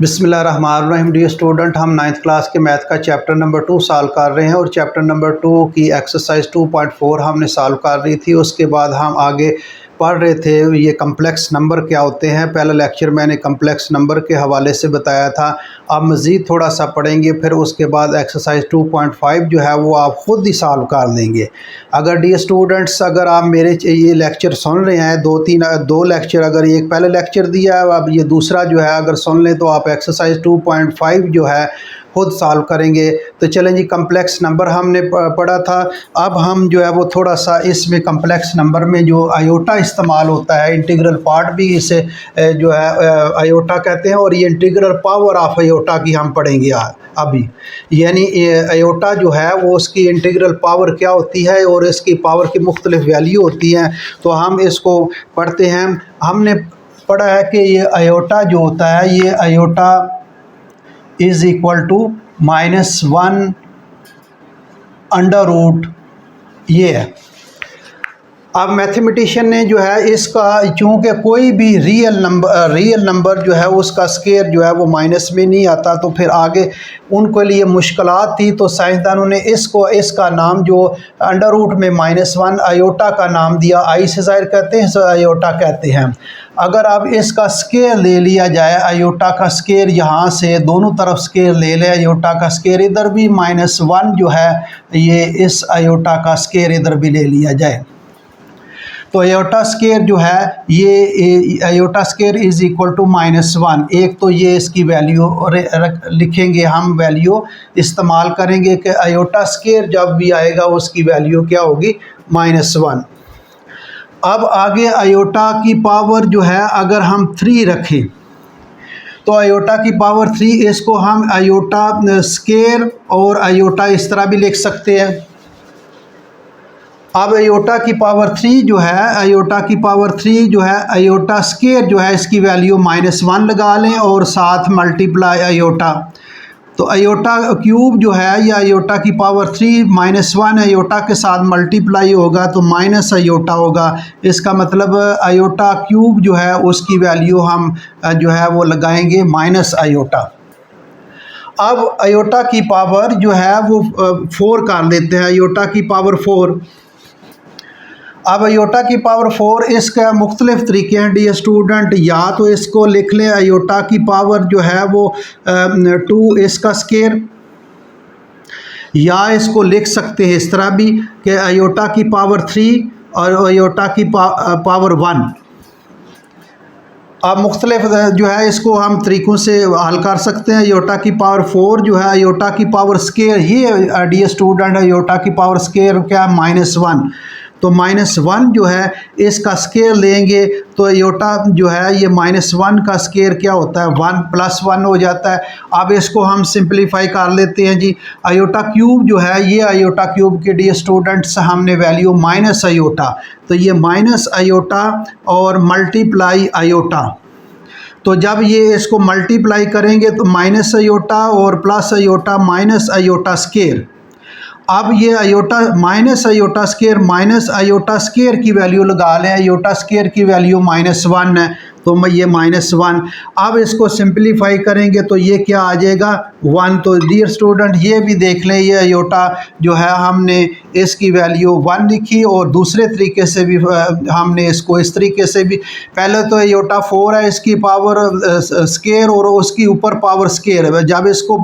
बिस्मिल्लाहिर्रहमानिर्रहीम। Dear student, हम 9th class के मैथ का चैप्टर नंबर 2 सॉल्व कर रहे हैं और चैप्टर नंबर 2 की एक्सरसाइज 2.4 हमने सॉल्व कर रही थी। उसके बाद हम आगे पढ़ रहे थे ये कम्प्लेक्स नंबर क्या होते हैं। पहला लेक्चर मैंने कम्प्लेक्स नंबर के हवाले से बताया था। अब मज़ीद थोड़ा सा पढ़ेंगे, फिर उसके बाद एक्सरसाइज 2.5 जो है वो आप ख़ुद ही सॉल्व कर लेंगे। अगर डियर स्टूडेंट्स, अगर आप मेरे ये लेक्चर सुन रहे हैं, दो लेक्चर, अगर एक पहले लेक्चर दिया है, अब ये दूसरा जो है अगर सुन लें तो आप एक्सरसाइज 2.5 जो है खुद सॉल्व करेंगे। तो चलें जी, कम्प्लेक्स नंबर हमने पढ़ा था। अब हम जो है वो थोड़ा सा इसमें कम्प्लेक्स नंबर में जो आयोटा इस्तेमाल होता है, इंटीग्रल पार्ट भी इसे जो है आयोटा कहते हैं, और ये इंटीग्रल पावर ऑफ आयोटा की हम पढ़ेंगे अभी। यानी आयोटा जो है वो उसकी इंटीग्रल पावर क्या होती है और इसकी पावर की मुख्तलिफ वैल्यू होती हैं। तो हम इसको पढ़ते हैं। हमने पढ़ा है कि ये आयोटा जो होता है, ये iota is equal to -1 under root ये है। अब मैथमेटिशियन ने जो है इसका, चूँकि कोई भी रियल नंबर जो है उसका स्केयर जो है वो माइनस में नहीं आता, तो फिर आगे उनके लिए मुश्किलात थी। तो साइंसदानों ने इसका नाम जो अंडर रूट में -1 आयोटा का नाम दिया। आई से ज़ाहिर कहते हैं, सो आयोटा कहते हैं। अगर अब इसका स्केयर ले लिया जाए, आयोटा का स्केयर यहाँ से दोनों तरफ स्केयर ले लें, आयोटा का स्केयर इधर भी -1 जो है ये इस आयोटा का स्केयर इधर भी ले लिया जाए, तो आयोटा स्केयर जो है ये iota square is equal to -1। एक तो ये इसकी वैल्यू लिखेंगे, हम वैल्यू इस्तेमाल करेंगे कि आयोटा स्केयर जब भी आएगा उसकी वैल्यू क्या होगी, -1। अब आगे आयोटा की पावर जो है अगर हम 3 रखें तो आयोटा की पावर 3, इसको हम आयोटा स्केयर और आयोटा इस तरह भी लिख सकते हैं। अब आयोटा की पावर 3 जो है, आयोटा की पावर 3 जो है, आयोटा स्केयर जो है इसकी वैल्यू -1 लगा लें और साथ मल्टीप्लाई आयोटा। तो आयोटा क्यूब जो है या आयोटा की पावर 3 -1 आयोटा के साथ मल्टीप्लाई होगा तो माइनस आयोटा होगा। इसका मतलब आयोटा क्यूब जो है उसकी वैल्यू हम जो है वो लगाएंगे माइनस आयोटा। अब आयोटा की पावर जो है वो 4 कर लेते हैं, आयोटा की पावर 4। अब आयोटा की पावर 4, इसका मुख्तलिफ तरीके हैं डियर स्टूडेंट। या तो इसको लिख लें आयोटा की पावर जो है वो 2 इसका स्केयर, या इसको लिख सकते हैं इस तरह भी कि आयोटा की पावर 3 और आयोटा की पावर 1। अब मुख्तलिफ जो है इसको हम तरीक़ों से हल कर सकते हैं। आयोटा की पावर 4 जो है आयोटा की पावर स्केयर, ये डियर स्टूडेंट आयोटा की पावर स्केयर क्या है, -1। तो -1 जो है इसका स्केयर लेंगे तो आयोटा जो है ये -1 का स्केयर क्या होता है, 1 + 1 हो जाता है। अब इसको हम सिंपलीफाई कर लेते हैं जी। आयोटा क्यूब जो है, ये आयोटा क्यूब के डियर स्टूडेंट्स हमने वैल्यू माइनस आयोटा, तो ये माइनस आयोटा और मल्टीप्लाई आयोटा। तो जब ये इसको मल्टीप्लाई करेंगे तो माइनस आयोटा और plus iota minus iota square. अब ये आयोटा माइनस आयोटा स्केयर की वैल्यू लगा लें, आयोटा स्केयर की वैल्यू -1 है तो ये -1। अब इसको सिंपलीफाई करेंगे तो ये क्या आ जाएगा, 1। तो डियर स्टूडेंट ये भी देख लें, ये आयोटा जो है हमने इसकी वैल्यू 1 लिखी और दूसरे तरीके से भी हमने इसको इस तरीके से भी, पहले तो आयोटा 4 है इसकी पावर स्केयर और उसकी ऊपर पावर स्केयर है। जब इसको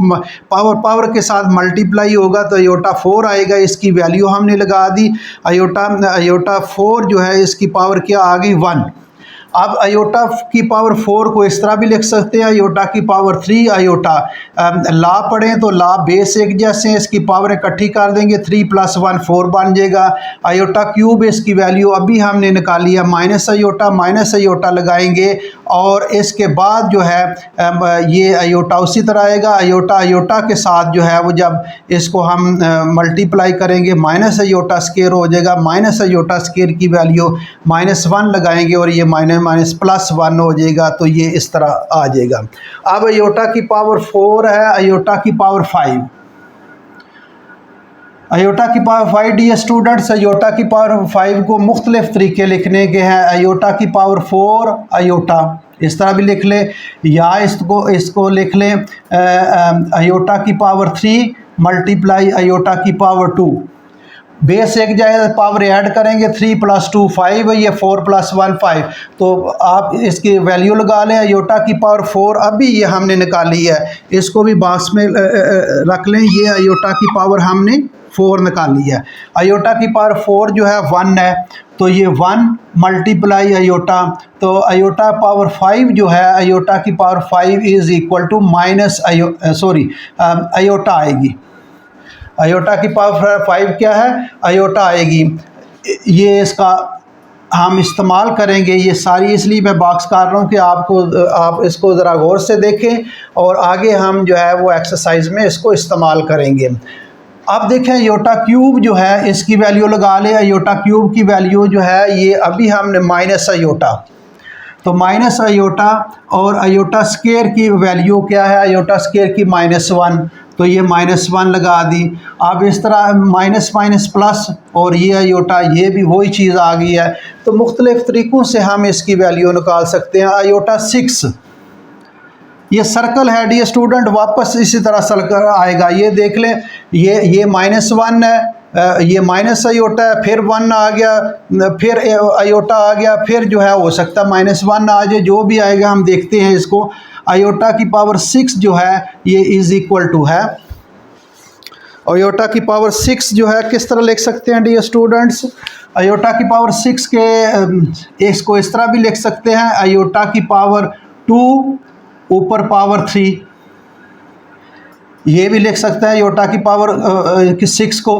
पावर के साथ मल्टीप्लाई होगा तो आयोटा 4 आएगा, इसकी वैल्यू हमने लगा दी। आयोटा 4 जो है इसकी पावर क्या आ गई, 1। अब आयोटा की पावर 4 को इस तरह भी लिख सकते हैं, आयोटा की पावर 3 आयोटा। ला पढ़ें तो ला बेस एक जैसे हैं, इसकी पावर इकट्ठी कर देंगे, 3 + 1 4 बन जाएगा। आयोटा क्यूब इसकी वैल्यू अभी हमने निकाली है, माइनस आयोटा लगाएंगे और इसके बाद जो है ये आयोटा उसी तरह आएगा। आयोटा के साथ जो है वो जब इसको हम मल्टीप्लाई करेंगे माइनस आयोटा स्केयर हो जाएगा, माइनस आयोटा स्केयर की वैल्यू -1 लगाएंगे और ये +1 हो जाएगा, तो ये इस तरह आ जाएगा। अब आयोटा की पावर 4 है, आयोटा की पावर 5। आयोटा की पावर 5 डियर स्टूडेंट्स, आयोटा की पावर 5 को मुख्तलिफ तरीके लिखने के हैं। आयोटा की पावर 4 आयोटा, इस तरह भी लिख ले, या इसको लिख लें आयोटा की पावर 3 मल्टीप्लाई आयोटा की पावर 2। बेस एक जाए पावर ऐड करेंगे 3 + 2 5, ये 4 + 1 5। तो आप इसकी वैल्यू लगा लें, आयोटा की पावर 4 अभी ये हमने निकाली है, इसको भी बॉक्स में रख लें। ये आयोटा की पावर हमने 4 निकाली है। आयोटा की पावर 4 जो है 1 है, तो ये 1 मल्टीप्लाई आयोटा, तो आयोटा पावर 5 जो है, आयोटा की power 5 is equal to minus iota आएगी। आयोटा की पावर 5 क्या है, आयोटा आएगी। ये इसका हम इस्तेमाल करेंगे, ये सारी इसलिए मैं बॉक्स कर रहा हूँ कि आप इसको ज़रा गौर से देखें और आगे हम जो है वो एक्सरसाइज में इसको इस्तेमाल करेंगे। अब देखें आयोटा क्यूब जो है, इसकी वैल्यू लगा लें। आयोटा क्यूब की वैल्यू जो है ये अभी हमने माइनस आयोटा, तो माइनस आयोटा, और आयोटा स्क्वायर की वैल्यू क्या है, आयोटा स्क्वायर की -1, तो ये -1 लगा दी। अब इस तरह माइनस माइनस प्लस, और ये आयोटा, ये भी वही चीज़ आ गई है। तो मुख्तलिफ़ तरीक़ों से हम इसकी वैल्यू निकाल सकते हैं। आयोटा 6, ये सर्कल है डी स्टूडेंट, वापस इसी तरह सर्कल आएगा। ये देख लें, ये -1 है, ये माइनस आयोटा है, फिर 1 आ गया, फिर आयोटा आ गया, फिर जो है हो सकता है -1 आ जाए, जो भी आएगा हम देखते हैं इसको। आयोटा की पावर 6 जो है ये इज़ इक्वल टू है, आयोटा की पावर 6 जो है किस तरह लिख सकते हैं डी स्टूडेंट्स, आयोटा की पावर 6 के इसको इस तरह भी लिख सकते हैं, आयोटा की पावर 2 ऊपर पावर 3, ये भी लिख सकते हैं आयोटा की पावर 6 को।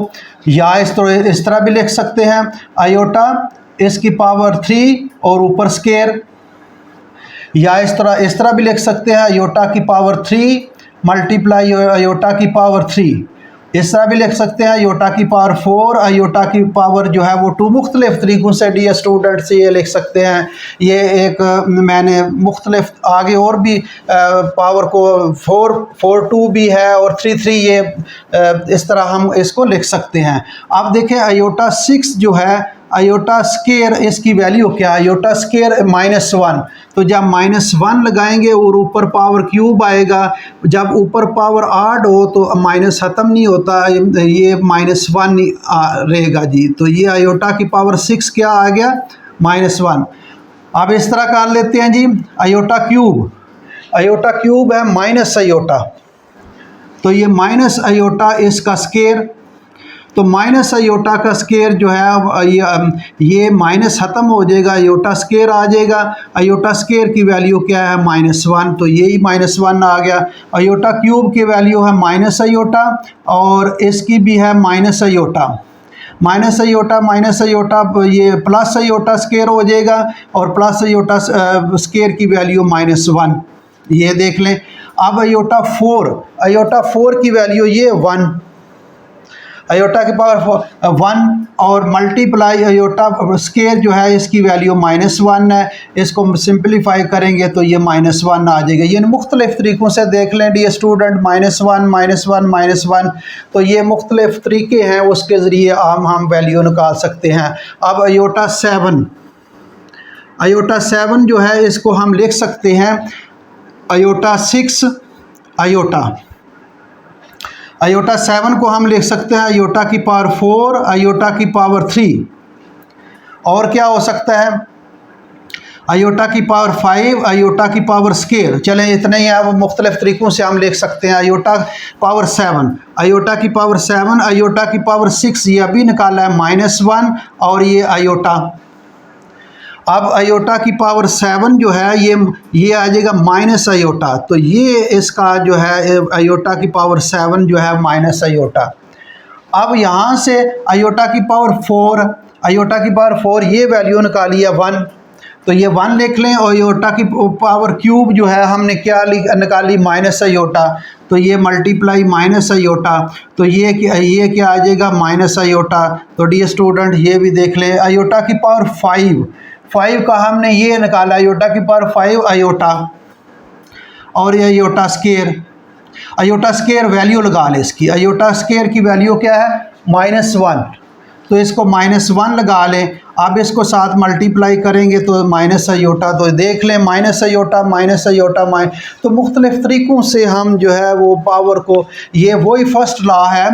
या इस तरह भी लिख सकते हैं, आयोटा इसकी पावर 3 और ऊपर स्क्वायर। या इस तरह भी लिख सकते हैं, आयोटा की पावर 3 मल्टीप्लाई आयोटा की पावर 3। इस तरह भी लिख सकते हैं, आयोटा की पावर 4 आयोटा की पावर जो है वो 2। मुख्तलिफ़ तरीक़ों से डी स्टूडेंट्स ये लिख सकते हैं। ये एक मैंने मुख्तलिफ आगे और भी पावर को 4 2 भी है और 3 3, ये इस तरह हम इसको लिख सकते हैं। अब देखें आयोटा 6 जो है, आयोटा स्क्वायर इसकी वैल्यू क्या है, आयोटा स्क्वायर -1, तो जब -1 लगाएंगे और ऊपर पावर क्यूब आएगा, जब ऊपर पावर 8 हो तो माइनस ख़त्म नहीं होता, ये -1 रहेगा जी। तो ये आयोटा की पावर 6 क्या आ गया, -1। अब इस तरह कर लेते हैं जी, आयोटा क्यूब है माइनस आयोटा, तो ये माइनस आयोटा इसका स्क्वायर, तो माइनस आयोटा का स्क्वायर जो है ये माइनस ख़त्म हो जाएगा, आयोटा स्क्वायर आ जाएगा। आयोटा स्क्वायर की वैल्यू क्या है, -1, तो यही -1 आ गया। आयोटा क्यूब की वैल्यू है माइनस आयोटा, और इसकी भी है माइनस आयोटा, ये प्लस आयोटा स्क्वायर हो जाएगा, और प्लस आयोटा स्क्वायर की वैल्यू -1, ये देख लें। अब आयोटा 4 की वैल्यू ये 1, आयोटा की पावर 1 और मल्टीप्लाई आयोटा स्क्वायर जो है इसकी वैल्यू -1 है। इसको सिंपलीफाई करेंगे तो ये -1 आ जाएगा। ये मुख्तलिफ़ तरीक़ों से देख लें डी स्टूडेंट, -1, तो ये मुख्तलिफ़ तरीक़े हैं, उसके ज़रिए हम वैल्यू निकाल सकते हैं। अब आयोटा 7 जो है इसको हम लिख सकते हैं, आयोटा 6 आयोटा 7 को हम लिख सकते हैं आयोटा की पावर 4 आयोटा की पावर 3, और क्या हो सकता है, आयोटा की पावर 5 आयोटा की पावर स्क्वायर। चलें इतने ही, अब मुख्तलिफ़ तरीक़ों से हम लिख सकते हैं। आयोटा पावर 7 आयोटा की पावर 7 आयोटा की पावर 6, ये अभी निकाला है -1, और ये आयोटा। अब आयोटा की पावर 7 जो है ये आ जाएगा माइनस आयोटा, तो ये इसका जो है आयोटा की पावर 7 जो है माइनस आयोटा। अब यहाँ से आयोटा की पावर 4 ये वैल्यू निकाली है 1, तो ये 1 लिख लें। और आयोटा की पावर क्यूब जो है हमने क्या निकाली, माइनस आयोटा, तो ये मल्टीप्लाई माइनस आयोटा, तो ये क्या आ जाएगा, माइनस आयोटा। तो डी स्टूडेंट ये भी देख लें, आयोटा की पावर 5 का हमने ये निकाला, आयोटा की पावर 5 आयोटा, और ये आयोटा स्क्वायर वैल्यू लगा ले इसकी। आयोटा स्क्वायर की वैल्यू क्या है, -1, तो इसको -1 लगा लें। अब इसको साथ मल्टीप्लाई करेंगे तो माइनस अयोटा, तो देख लें माइनस अयोटा तो मुख्तलिफ तरीक़ों से हम जो है वो पावर को, ये वही फर्स्ट लॉ है,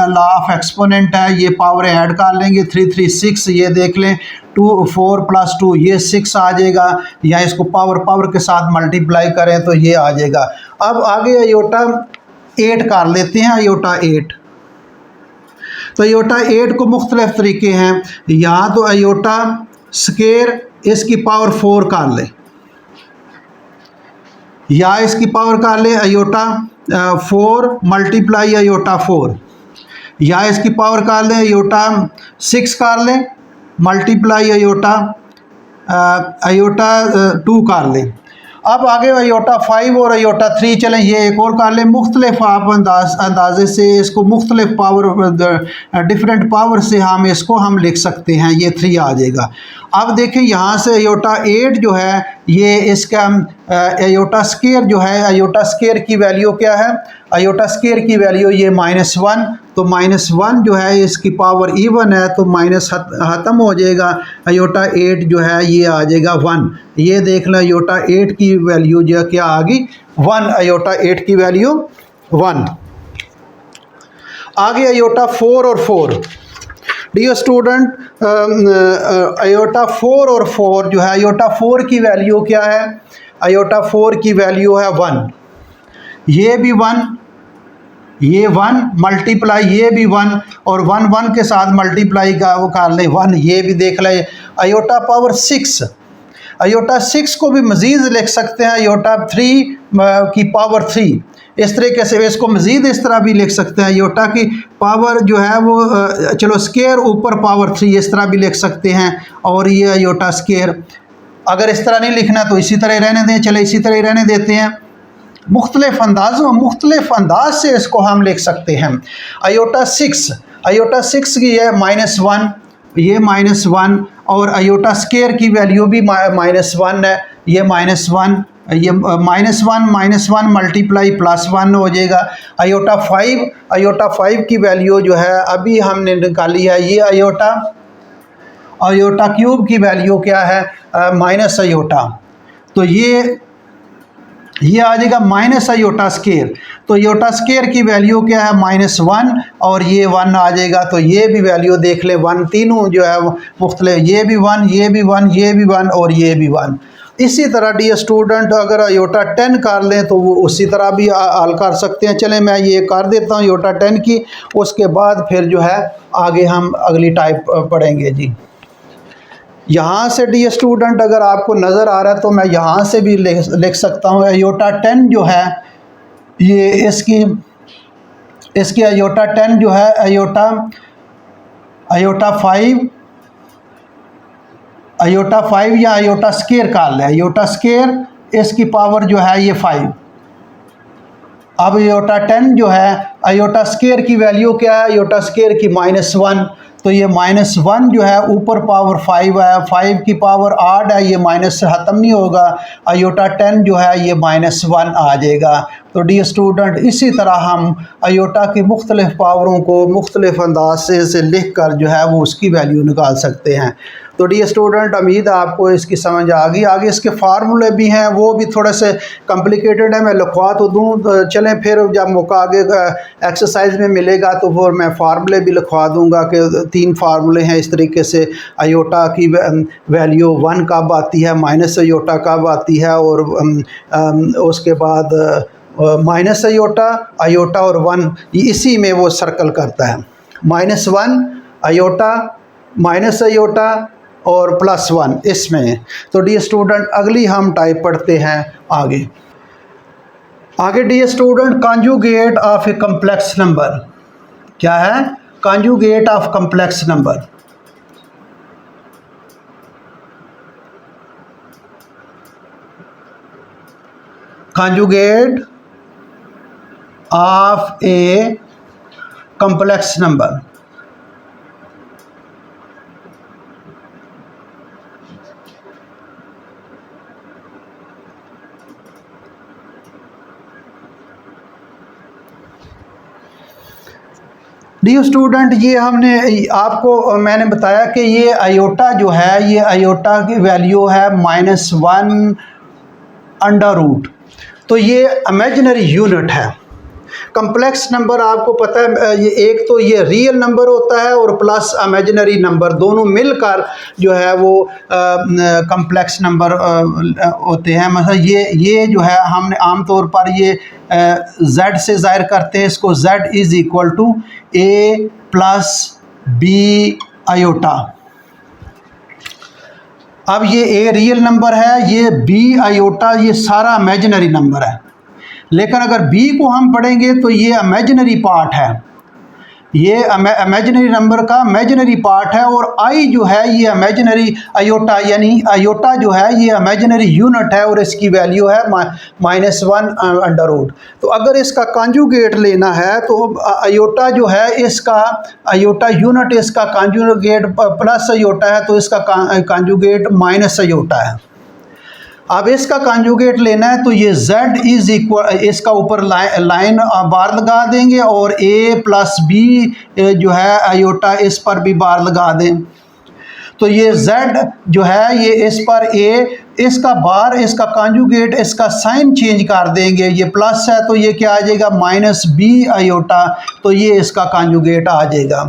लॉ ऑफ एक्सपोनेंट है, ये पावर ऐड कर लेंगे 3 3 6, ये देख लें 2 4 + 2 ये 6 आ जाएगा, या इसको पावर के साथ मल्टीप्लाई करें तो ये आ जाएगा। अब आगे अयोटा 8 कर लेते हैं, अयोटा 8। तो अयोटा 8 को मुख्तलिफ तरीके हैं, यहाँ तो अयोटा स्केयर इसकी पावर 4 कर ले, या इसकी पावर कर ले अयोटा 4 × अयोटा 4, या इसकी पावर कर लें अयोटा 6 कर लें मल्टीप्लाई अयोटा 2 कर लें। अब आगे अयोटा 5 और अयोटा 3, चलें ये एक और कर लें। मुख्तलिफ आप अंदाजे से इसको मुख्तलिफ पावर, डिफरेंट पावर से हम इसको हम लिख सकते हैं, ये 3 आ जाएगा। अब देखें यहाँ से अयोटा 8 जो है ये इसका अयोटा स्केयर जो है, अयोटा स्केयर की वैल्यू क्या है, अयोटा स्केयर की वैल्यू ये -1, तो -1 जो है इसकी पावर इवन है तो माइनस ख़त्म हो जाएगा, अयोटा 8 जो है ये आ जाएगा 1। ये देख लें अयोटा 8 की वैल्यू जो क्या आ गई 1, अयोटा 8 की वैल्यू 1। आगे अयोटा 4 और 4, डियर स्टूडेंट, अयोटा 4 और 4 जो है, अयोटा 4 की वैल्यू क्या है, अयोटा 4 की वैल्यू है 1, ये भी 1, ये 1 मल्टीप्लाई ये भी 1, और 1 1 के साथ मल्टीप्लाई का वो कर लें 1, ये भी देख लें। अयोटा पावर 6, अयोटा 6 को भी मज़ीद लिख सकते हैं, अयोटा 3 की पावर 3, इस तरीके से इसको मज़ीद इस तरह भी लिख सकते हैं, अयोटा की पावर जो है वो चलो स्केयर ऊपर पावर 3 इस तरह भी लिख सकते हैं, और ये अयोटा स्केयर। अगर इस तरह नहीं लिखना तो इसी तरह रहने दें, चले इसी तरह रहने देते हैं। मुख्तलिफ अंदाज से इसको हम लिख सकते हैं। अयोटा 6 की है -1, ये -1, और अयोटा स्केयर की वैल्यू भी -1 है, ये -1, ये -1 मल्टीप्लाई +1 हो जाएगा। अयोटा 5 की वैल्यू जो है अभी हमने निकाली है, ये अयोटा क्यूब की वैल्यू क्या है, माइनस अयोटा, तो ये आ जाएगा माइनस अयोटा स्केयर, तो अयोटा स्केयर की वैल्यू क्या है -1, और ये 1 आ जाएगा, तो ये भी वैल्यू देख ले 1, तीनों जो है मुख्तलिफ, ये भी 1, ये भी 1, ये भी 1 और ये भी 1। इसी तरह डियर स्टूडेंट अगर अयोटा 10 कर लें तो वो उसी तरह भी हल कर सकते हैं। चलें मैं ये कर देता हूँ अयोटा 10 की, उसके बाद फिर जो है आगे हम अगली टाइप पढ़ेंगे जी। यहाँ से डियर स्टूडेंट अगर आपको नज़र आ रहा है तो मैं यहाँ से भी लिख सकता हूँ। अयोटा 10 जो है ये इसकी अयोटा 10 जो है अयोटा 5 या अयोटा स्केयर कर लें, अयोटा स्केयर इसकी पावर जो है ये 5। अब अयोटा 10 जो है अयोटा स्केयर की वैल्यू क्या है, अयोटा स्केयर की -1, तो ये -1 जो है ऊपर पावर 5 है, 5 की पावर 8 है, ये माइनस से ख़त्म नहीं होगा, अयोटा 10 जो है ये -1 आ जाएगा। तो डियर स्टूडेंट इसी तरह हम अयोटा की मुख्तलिफ पावरों को मुख्तलिफ अंदाज से लिख कर जो है वो उसकी वैल्यू निकाल सकते हैं। तो डियर स्टूडेंट उम्मीद है आपको इसकी समझ आ गई। आगे इसके फार्मूले भी हैं, वो भी थोड़े से कॉम्प्लिकेटेड है, मैं लिखवा तो दूँ, तो चलें फिर जब मौका आगे एक्सरसाइज में मिलेगा तो फिर मैं फार्मूले भी लिखवा दूँगा कि 3 फार्मूले हैं इस तरीके से। अयोटा की वैल्यू 1 कब आती है, माइनस अयोटा कब आती है, और उसके बाद माइनस अयोटा और 1 इसी में वो सर्कल करता है, -1 अयोटा माइनस अयोटा और +1 इसमें। तो डियर स्टूडेंट अगली हम टाइप पढ़ते हैं आगे dear student conjugate of a complex number. क्या है conjugate of complex number. conjugate of a complex number. Dear student, ये हमने आपको मैंने बताया कि ये आयोटा जो है, ये आयोटा की वैल्यू है -1 अंडर रूट, तो ये इमेजिनरी यूनिट है। कम्प्लेक्स नंबर आपको पता है, ये एक तो ये रियल नंबर होता है और प्लस इमेजिनरी नंबर, दोनों मिलकर जो है वो कम्प्लेक्स नंबर होते हैं। मतलब ये जो है हमने आमतौर पर ये z से ज़ाहिर करते हैं इसको, z is equal to a plus b iota. अब ये a रियल नंबर है, ये b आयोटा, ये सारा इमेजिनरी नंबर है। लेकिन अगर b को हम पढ़ेंगे तो ये इमेजिनरी पार्ट है, ये इमेजिनरी नंबर का इमेजिनरी पार्ट है, और i जो है ये इमेजिनरी आयोटा, यानी आयोटा जो है ये इमेजिनरी यूनिट है और इसकी वैल्यू है -1 अंडर रूट। तो अगर इसका कॉन्जुगेट लेना है तो आयोटा जो है इसका आयोटा यूनिट, इसका कॉन्जुगेट प्लस आयोटा है तो इसका कॉन्जुगेट माइनस आयोटा है। अब इसका कॉन्जुगेट लेना है तो ये z इज़ इक्वल, इसका ऊपर लाइन बार लगा देंगे और a प्लस बी जो है आयोटा, इस पर भी बार लगा दें। तो ये z जो है ये इस पर a, इसका बार, इसका कॉन्जुगेट, इसका साइन चेंज कर देंगे, ये प्लस है तो ये क्या आ जाएगा -b आयोटा, तो ये इसका कॉन्जुगेट आ जाएगा।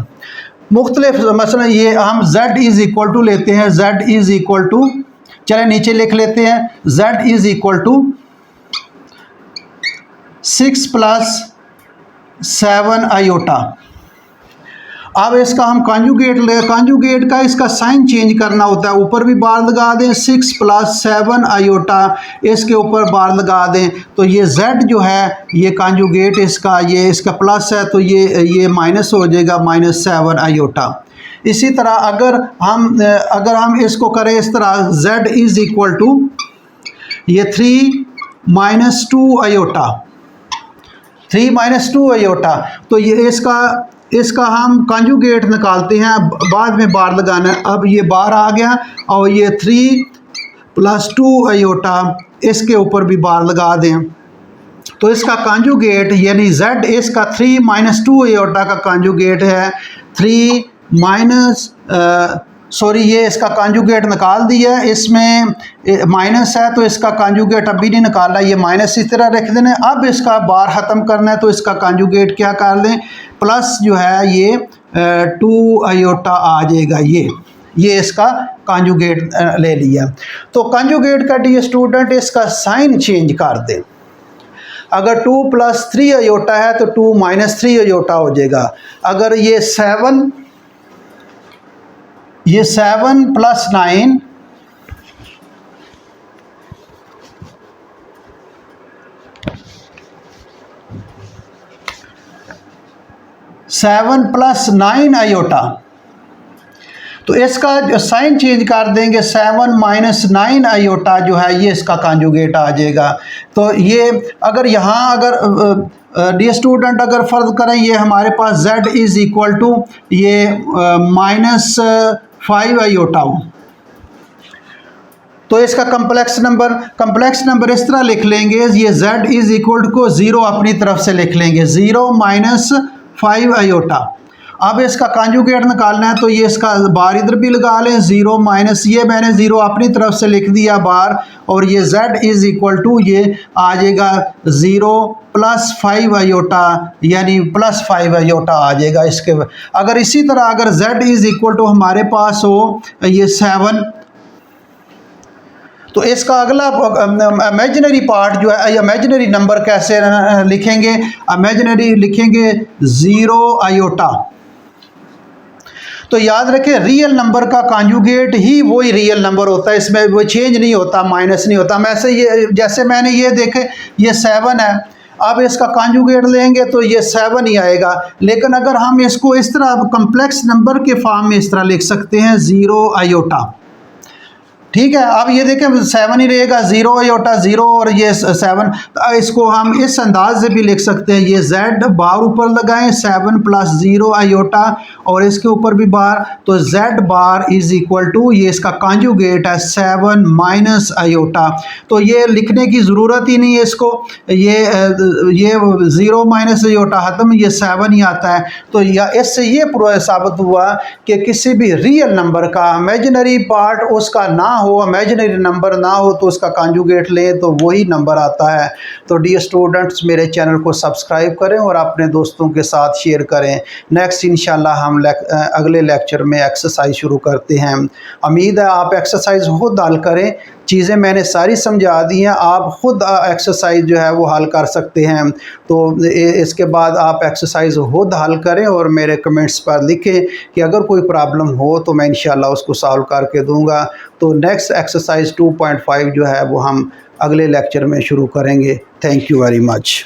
मुख्तलिफ मसलन ये हम z इज़ इक्वल टू लेते हैं, z इज़ इक्वल टू, चले नीचे लिख लेते हैं, z is equal to 6 plus 7 iota. अब इसका हम कॉन्जुगेट का इसका साइन चेंज करना होता है, ऊपर भी बार लगा दें, 6 प्लस 7 आयोटा, इसके ऊपर बार लगा दें, तो ये z जो है ये कॉन्जुगेट इसका, ये इसका प्लस है तो ये माइनस हो जाएगा, -7 आयोटा। इसी तरह अगर हम इसको करें इस तरह, z इज़ इक्वल टू ये 3 माइनस 2 आयोटा, 3 माइनस 2 आयोटा, तो ये इसका हम कॉन्जुगेट निकालते हैं, बाद में बार लगाना है। अब ये बार आ गया और ये 3 प्लस 2 आयोटा, इसके ऊपर भी बार लगा दें, तो इसका कॉन्जुगेट यानी z, इसका 3 माइनस 2 आयोटा का कॉन्जुगेट है 3 माइनस सॉरी, ये इसका कॉन्जुगेट निकाल दिया है, इसमें माइनस है तो इसका कॉन्जुगेट अभी नहीं निकाला, ये माइनस इस तरह रख देना है। अब इसका बार ख़त्म करना है तो इसका कॉन्जुगेट क्या कर दें, प्लस जो है ये 2 आयोटा आ जाएगा, ये इसका कॉन्जुगेट ले लिया। तो कॉन्जुगेट का डी स्टूडेंट इसका साइन चेंज कर दें, अगर 2 प्लस 3 आयोटा है तो 2 माइनस 3 आयोटा हो जाएगा। अगर ये 7 प्लस 9, सेवन प्लस 9 आयोटा, तो इसका साइन चेंज कर देंगे, 7 माइनस 9 आयोटा जो है ये इसका कॉन्जुगेट आ जाएगा। तो ये अगर यहाँ अगर डी स्टूडेंट अगर फ़र्ज़ करें, ये हमारे पास z इज़ इक्वल टू ये -5 आयोटा हो, तो इसका कम्प्लेक्स नंबर इस तरह लिख लेंगे, ये z इज़ इक्वल टू को 0 अपनी तरफ से लिख लेंगे, 0 माइनस 5 आयोटा। अब इसका कॉन्जुगेट निकालना है तो ये इसका बार इधर भी लगा लें, 0 माइनस, ये मैंने 0 अपनी तरफ से लिख दिया बार, और ये z इज़ इक्वल टू ये आ जाएगा 0 प्लस 5 आयोटा, यानी प्लस 5 आयोटा आ जाएगा इसके। अगर इसी तरह अगर z इज़ इक्वल टू हमारे पास हो ये 7, तो इसका अगला इमेजिनरी पार्ट जो है, इमेजिनरी नंबर कैसे लिखेंगे, इमेजिनरी लिखेंगे 0 आयोटा। तो याद रखें रियल नंबर का कॉन्जुगेट ही वही रियल नंबर होता है, इसमें वो चेंज नहीं होता, माइनस नहीं होता। वैसे ये जैसे मैंने ये देखे ये 7 है, अब इसका कॉन्जुगेट लेंगे तो ये 7 ही आएगा। लेकिन अगर हम इसको इस तरह कम्प्लेक्स नंबर के फॉर्म में इस तरह लिख सकते हैं 0 आयोटा, ठीक है। अब ये देखें 7 ही रहेगा, 0 आयोटा 0 और ये 7। इसको हम इस अंदाज से भी लिख सकते हैं, ये z बार ऊपर लगाएं 7 + 0 आयोटा और इसके ऊपर भी बार, तो z bar is equal to, ये इसका कॉन्जुगेट है 7 - आयोटा। तो ये लिखने की ज़रूरत ही नहीं है इसको, ये 0 - आयोटा ख़त्म, ये 7 ही आता है। तो या इससे ये साबित हुआ कि किसी भी रियल नंबर का इमेजिनरी पार्ट उसका ना हो, इमेजिनरी नंबर ना हो, तो उसका कॉन्जुगेट लें तो वही नंबर आता है। तो डियर स्टूडेंट्स, मेरे चैनल को सब्सक्राइब करें और अपने दोस्तों के साथ शेयर करें। नेक्स्ट इंशाल्लाह हम अगले लेक्चर में एक्सरसाइज शुरू करते हैं। उम्मीद है आप एक्सरसाइज खुद हल करें, चीज़ें मैंने सारी समझा दी हैं, आप ख़ुद एक्सरसाइज जो है वो हल कर सकते हैं। तो इसके बाद आप एक्सरसाइज खुद हल करें और मेरे कमेंट्स पर लिखें कि अगर कोई प्रॉब्लम हो तो मैं इंशाल्लाह उसको सॉल्व करके दूंगा। तो नेक्स्ट एक्सरसाइज 2.5 जो है वो हम अगले लेक्चर में शुरू करेंगे। Thank you very much.